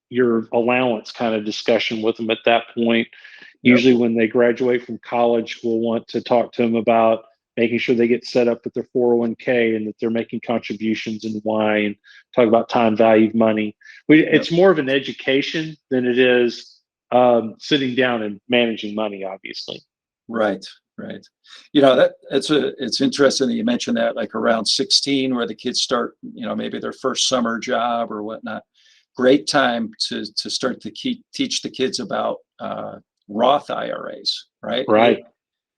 your allowance kind of discussion with them at that point. Yep. Usually when they graduate from college, we'll want to talk to them about making sure they get set up with their 401k and that they're making contributions and why, and talk about time value of money. It's more of an education than it is sitting down and managing money, obviously. Right. That it's interesting that you mentioned that, like around 16, where the kids start, maybe their first summer job or whatnot. Great time to start to teach the kids about Roth IRAs, right? Right.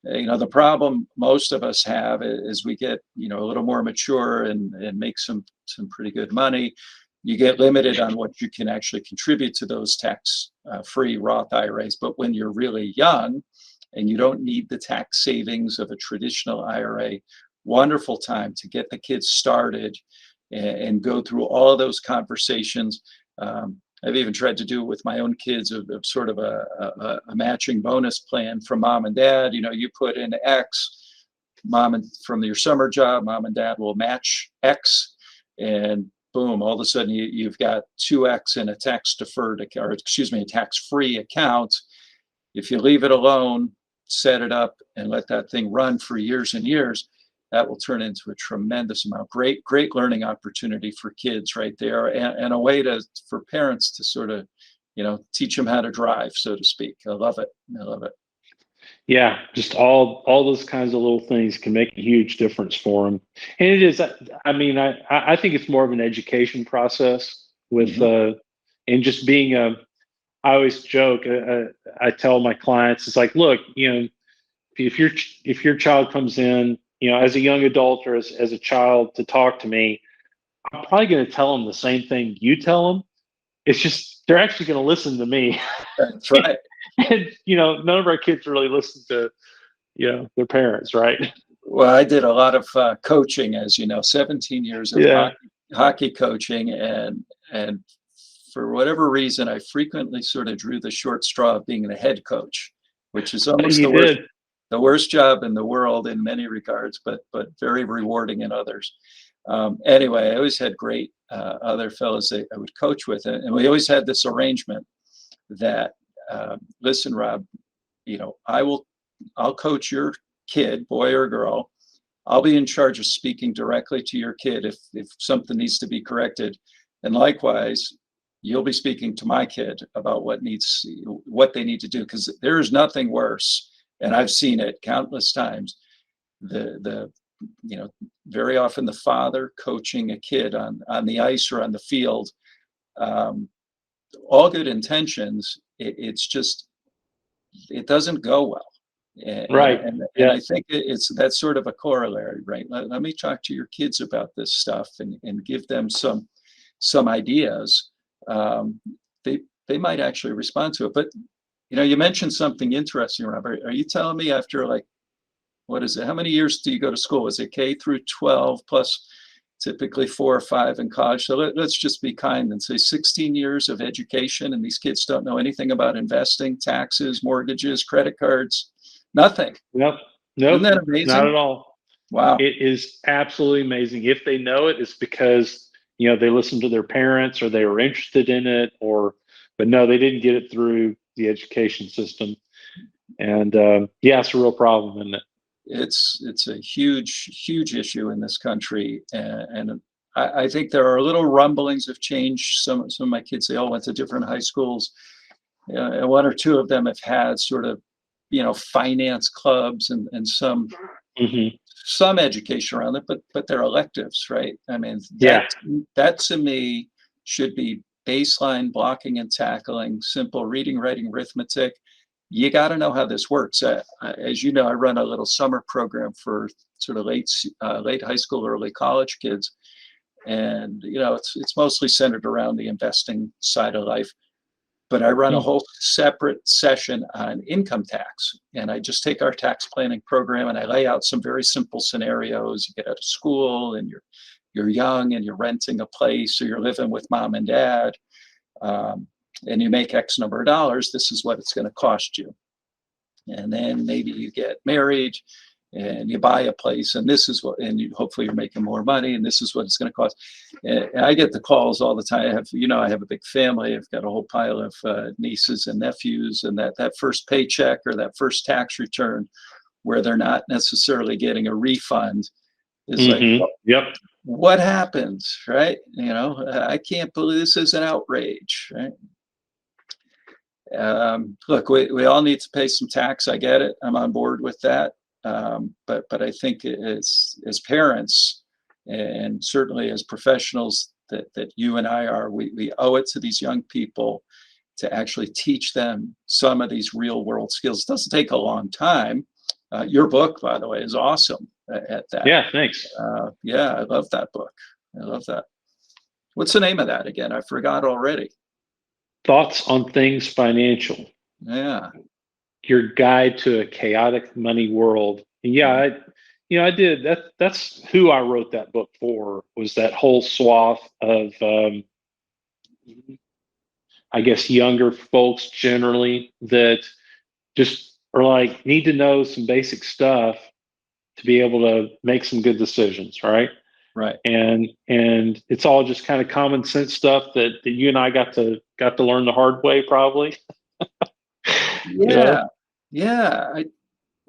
The problem most of us have is we get, a little more mature and make some pretty good money. You get limited on what you can actually contribute to those tax-free Roth IRAs. But when you're really young and you don't need the tax savings of a traditional IRA, wonderful time to get the kids started and go through all of those conversations. I've even tried to do it with my own kids of sort of a matching bonus plan from mom and dad. You put in X, from your summer job, mom and dad will match X, and boom, all of a sudden you've got 2X in a a tax-free account. If you leave it alone, set it up, and let that thing run for years and years, that will turn into a tremendous amount. Great learning opportunity for kids right there, and a way for parents to sort of, teach them how to drive, so to speak. I love it. Yeah, just all those kinds of little things can make a huge difference for them. And it is, I think it's more of an education process with, and just being I always joke, I tell my clients, it's like, look, if your child comes in, as a young adult or as a child to talk to me, I'm probably going to tell them the same thing you tell them, it's just they're actually going to listen to me. That's right. And none of our kids really listen to their parents, right? Well, I did a lot of coaching, as you know, 17 years of Yeah. hockey coaching, and for whatever reason, I frequently sort of drew the short straw of being the head coach, which is almost You did. the worst job in the world in many regards, but very rewarding in others. Anyway, I always had great other fellows that I would coach with, and we always had this arrangement that, listen, Rob, I'll coach your kid, boy or girl. I'll be in charge of speaking directly to your kid if something needs to be corrected, and likewise, you'll be speaking to my kid about what they need to do, because there is nothing worse, and I've seen it countless times. The very often the father coaching a kid on the ice or on the field, all good intentions. It's just, it doesn't go well. Right. And Yeah. I think that's sort of a corollary, right? Let me talk to your kids about this stuff and give them some ideas. They might actually respond to it. But you mentioned something interesting, Robert. Are you telling me after, like, what is it? How many years do you go to school? Is it K through 12 plus typically 4 or 5 in college? So let's just be kind and say 16 years of education, and these kids don't know anything about investing, taxes, mortgages, credit cards, nothing. Nope. Isn't that amazing? Not at all. Wow. It is absolutely amazing. If they know it, it's because they listened to their parents, or they were interested in it, but no, they didn't get it through the education system. And it's a real problem, isn't it? It's a huge issue in this country, and I think there are little rumblings of change. Some of my kids, they all went to different high schools, and 1 or 2 of them have had sort of finance clubs and some education around it, but they're electives, right? I mean, that to me should be baseline blocking and tackling, simple reading, writing, arithmetic. You got to know how this works. As you know, I run a little summer program for sort of late high school, early college kids, and it's mostly centered around the investing side of life. But I run a whole separate session on income tax, and I just take our tax planning program and I lay out some very simple scenarios. You get out of school and you're young and you're renting a place, or you're living with mom and dad. And you make X number of dollars, this is what it's going to cost you. And then maybe you get married and you buy a place, and this is what, and hopefully you're making more money, and this is what it's going to cost. And I get the calls all the time. I have a big family. I've got a whole pile of nieces and nephews, and that first paycheck or that first tax return where they're not necessarily getting a refund is like, what happened, right? I can't believe this is an outrage, right? Look, we all need to pay some tax. I get it. I'm on board with that. But I think as parents, and certainly as professionals that you and I are, we owe it to these young people to actually teach them some of these real world skills. It doesn't take a long time. Your book, by the way, is awesome at that. Yeah, thanks. I love that book. I love that. What's the name of that again? I forgot already. Thoughts on Things Financial. Yeah. Your Guide to a Chaotic Money World. And I did that. That's who I wrote that book for, was that whole swath of, I guess, younger folks generally that just are like, need to know some basic stuff to be able to make some good decisions, right? Right. And it's all just kind of common sense stuff that you and I got to learn the hard way, probably. Yeah.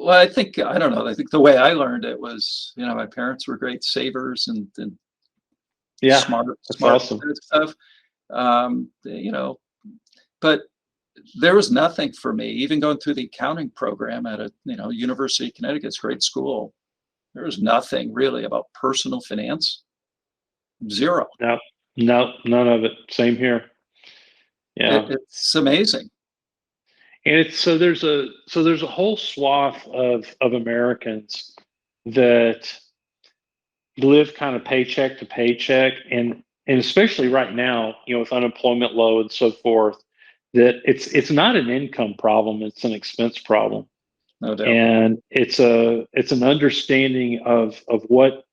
I think, I don't know. I think the way I learned it was, my parents were great savers and smart awesome stuff. But there was nothing for me, even going through the accounting program at a, University of Connecticut's great school. There was nothing really about personal finance. Zero. No, none of it. Same here. Yeah. It's amazing. And there's a whole swath of Americans that live kind of paycheck to paycheck, and and especially right now, with unemployment low and so forth, that it's not an income problem, it's an expense problem. No doubt. And it's an understanding of what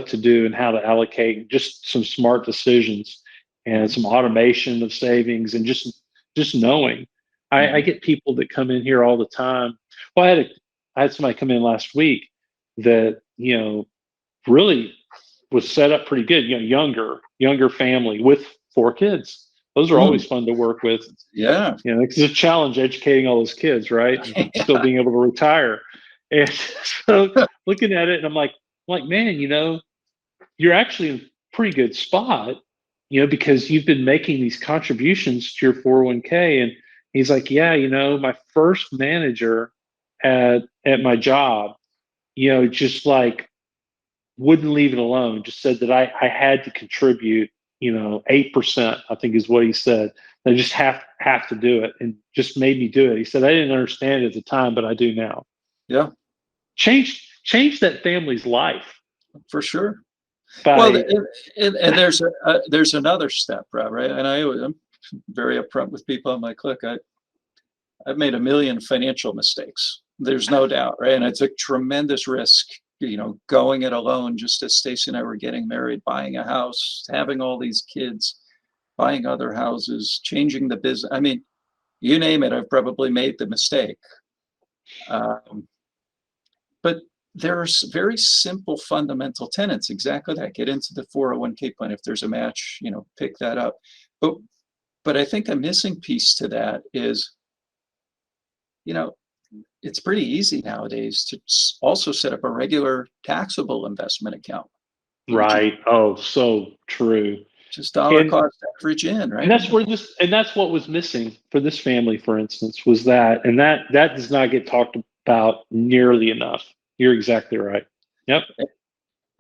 to do and how to allocate, just some smart decisions and some automation of savings, and just knowing. I get people that come in here all the time. Well, I had somebody come in last week that really was set up pretty good. Younger family with 4 kids. Those are always fun to work with. Yeah. It's a challenge educating all those kids, right? And still being able to retire. And so looking at it, and I'm like, man, you're actually in a pretty good spot, because you've been making these contributions to your 401k. And he's like, yeah, my first manager at my job, just like wouldn't leave it alone, just said that I had to contribute, 8%, I think is what he said. I just have to do it, and just made me do it. He said, I didn't understand it at the time, but I do now. Yeah. Change that family's life. For sure. By, well, and there's another step, right? And I'm very upfront with people. I'm like, look, I've made a million financial mistakes. There's no doubt, right? And I took tremendous risk, going it alone, just as Stacy and I were getting married, buying a house, having all these kids, buying other houses, changing the business. I mean, you name it, I've probably made the mistake. But there's very simple fundamental tenets, exactly that. Get into the 401k plan. If there's a match, pick that up. But I think a missing piece to that is, it's pretty easy nowadays to also set up a regular taxable investment account. Right. Oh, so true. Just dollar cost average in, right? And that's what was missing for this family, for instance, was that, and that does not get talked about nearly enough. You're exactly right. Yep.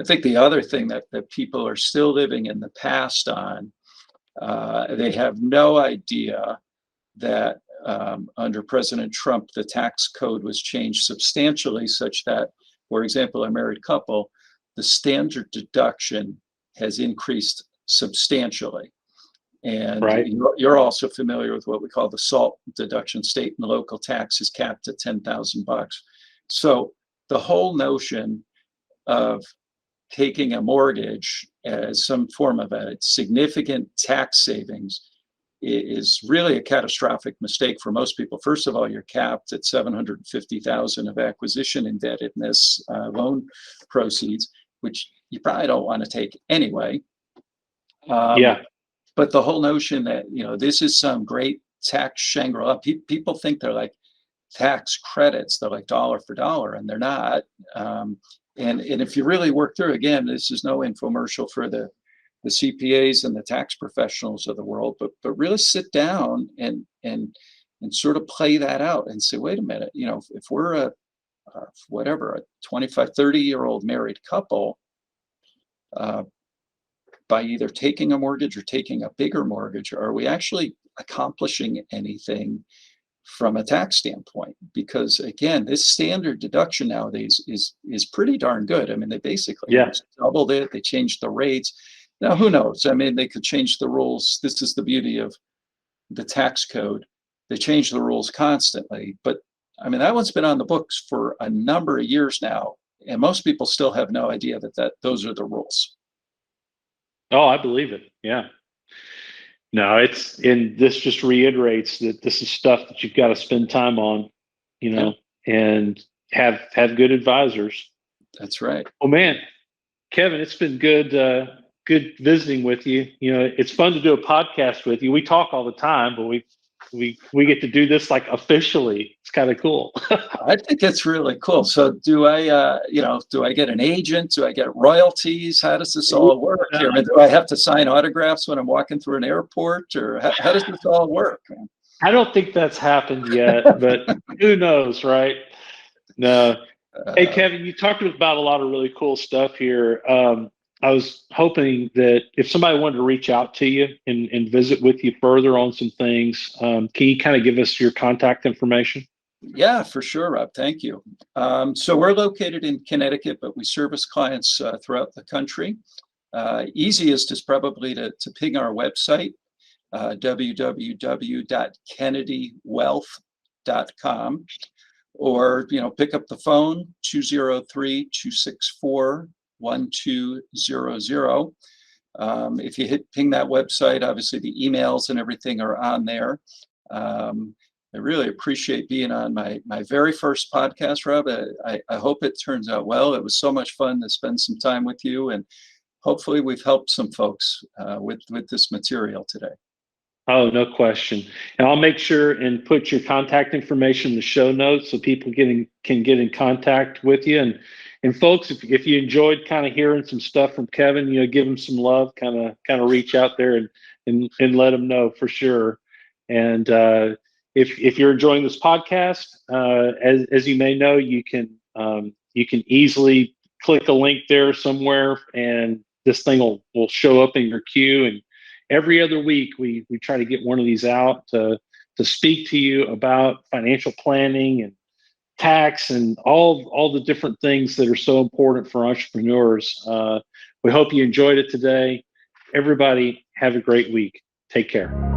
I think the other thing that people are still living in the past on, they have no idea that under President Trump, the tax code was changed substantially such that, for example, a married couple, the standard deduction has increased substantially. And right. You're also familiar with what we call the SALT deduction. State and local tax is capped at $10,000. So the whole notion of taking a mortgage as some form of a significant tax savings is really a catastrophic mistake for most people. First of all, you're capped at $750,000 of acquisition indebtedness, loan proceeds, which you probably don't want to take anyway. But the whole notion that this is some great tax Shangri-La, people think they're like tax credits, they're like dollar for dollar, and they're not. And if you really work through, again, this is no infomercial for the CPAs and the tax professionals of the world, but really sit down and sort of play that out and say, wait a minute, if we're a 25, 30-year-old married couple, by either taking a mortgage or taking a bigger mortgage, are we actually accomplishing anything from a tax standpoint? Because again, this standard deduction nowadays is pretty darn good. I mean, they basically doubled it. They changed the rates. Now, who knows? I mean, they could change the rules. This is the beauty of the tax code. They change the rules constantly. But I mean, that one's been on the books for a number of years now, and most people still have no idea that those are the rules. Oh, I believe it. Yeah. No, and this just reiterates that this is stuff that you've got to spend time on, and have good advisors. That's right. Oh man, Kevin, it's been good visiting with you. It's fun to do a podcast with you. We talk all the time, but we get to do this like officially. It's kind of cool. I think it's really cool. So do I get an agent? Do I get royalties? How does this all work here? I mean, do I have to sign autographs when I'm walking through an airport, or how does this all work? I don't think that's happened yet, but who knows, right? No. Hey, Kevin, you talked about a lot of really cool stuff here. I was hoping that if somebody wanted to reach out to you and visit with you further on some things, can you kind of give us your contact information? Yeah, for sure, Rob. Thank you. So we're located in Connecticut, but we service clients throughout the country. Easiest is probably to ping our website, www.kennedywealth.com, or pick up the phone 203-264-1200. If you ping that website, obviously the emails and everything are on there. I really appreciate being on my very first podcast, Rob. I hope it turns out well. It was so much fun to spend some time with you, and hopefully we've helped some folks with this material today. Oh, no question. And I'll make sure and put your contact information in the show notes so people can get in contact with you. And folks, if you enjoyed kind of hearing some stuff from Kevin, give him some love, kind of reach out there and let him know for sure. And if you're enjoying this podcast, as you may know, you can easily click a link there somewhere, and this thing will show up in your queue. And every other week, we try to get one of these out to speak to you about financial planning and tax and all the different things that are so important for entrepreneurs. We hope you enjoyed it today. Everybody, have a great week. Take care.